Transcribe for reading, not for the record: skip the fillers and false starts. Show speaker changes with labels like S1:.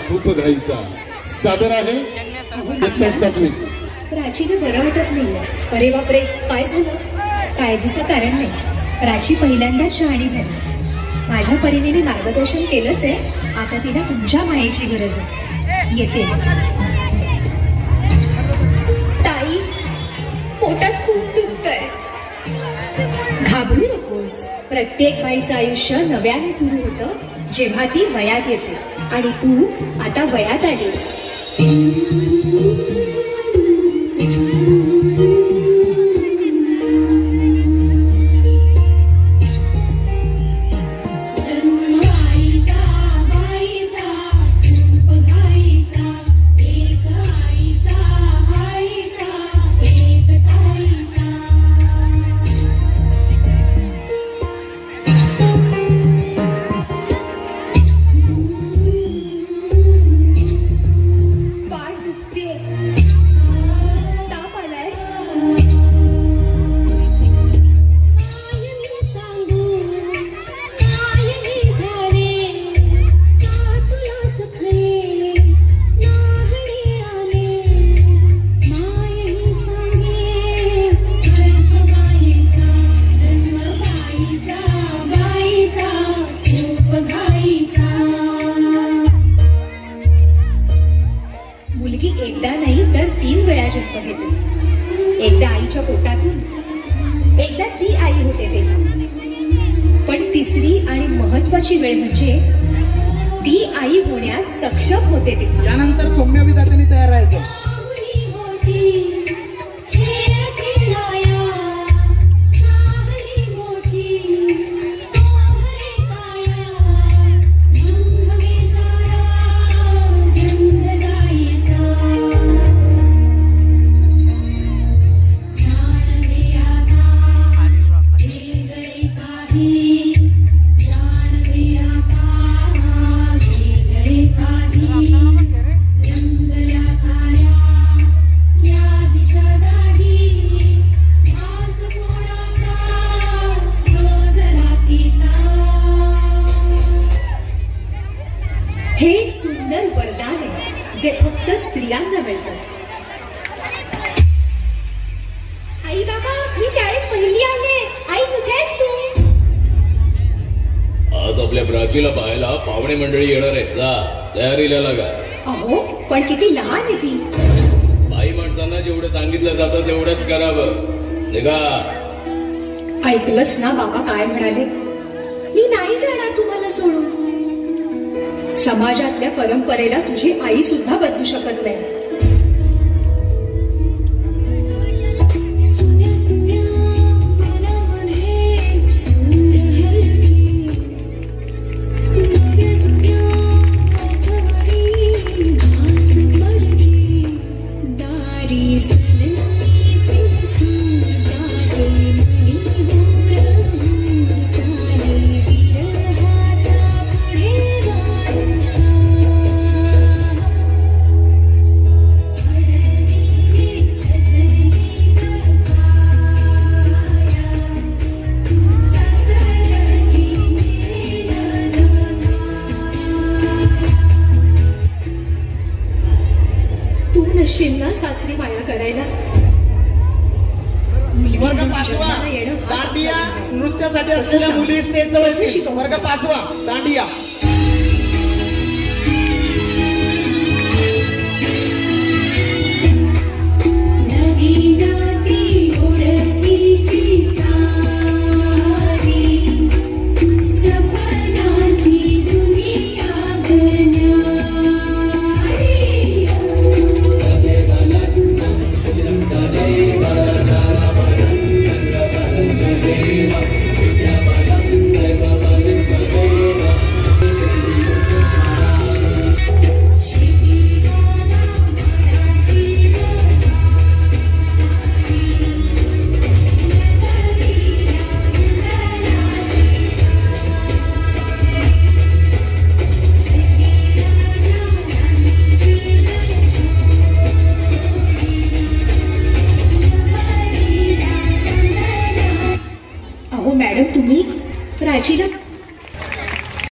S1: खूप घाईचा सादर आहे.
S2: प्राचीला बरं वाटत नाही. अरे बापरे, काय झालं? काळजीचं कारण नाही. प्राची पहिल्यांदाच शहाणी झाली. माझ्या परीने मार्गदर्शन केलंच आहे. आता तिला तुमच्या मायेची गरज आहे. येते. ताई, पोटात खूप दुखतंय. घाबरू नकोस. प्रत्येक बाईचं आयुष्य नव्याने सुरू होतं जेव्हा ती वयात येते. आणि तू आता वयात आलीस. एकदा नाही तर 3 वेळा जन्म घेते. एकदा आईच्या पोटातून, एकदा ती आई होते तेव्हा. पण तिसरी आणि महत्वाची वेळ म्हणजे ती आई होण्यास सक्षम होते तेव्हा.
S3: यानंतर सौम्य विद्यार्थ्यांनी तयार राहायचं.
S2: हे एक सुंदर वरदान आहे जे फक्त स्त्रियांना मिळतं. आई बाबा, मी शाळेत पहिली आले. आई, कुठे आहेस तू?
S4: आज आपल्या प्राचीला पाहायला पाहुणे मंडळी येणार आहेत. जा, तयारीला लागा.
S2: अहो, पण किती लहान आहे ती.
S4: बाई माणसांना जेवढं सांगितलं जातं तेवढंच करावं. निघा.
S2: ऐकलंस ना बाबा काय म्हणाले? मी नाही जाणार तुम्हाला सोडून. समाजातल्या परंपरेला तुझी आई सुद्धा बदलू शकत नाही. शिन्ना सासरी माया करायला.
S3: वर्ग 5वा दांडिया नृत्यासाठी असलेल्या मुली स्टेज जवळ. वर्ग 5वा दांडिया.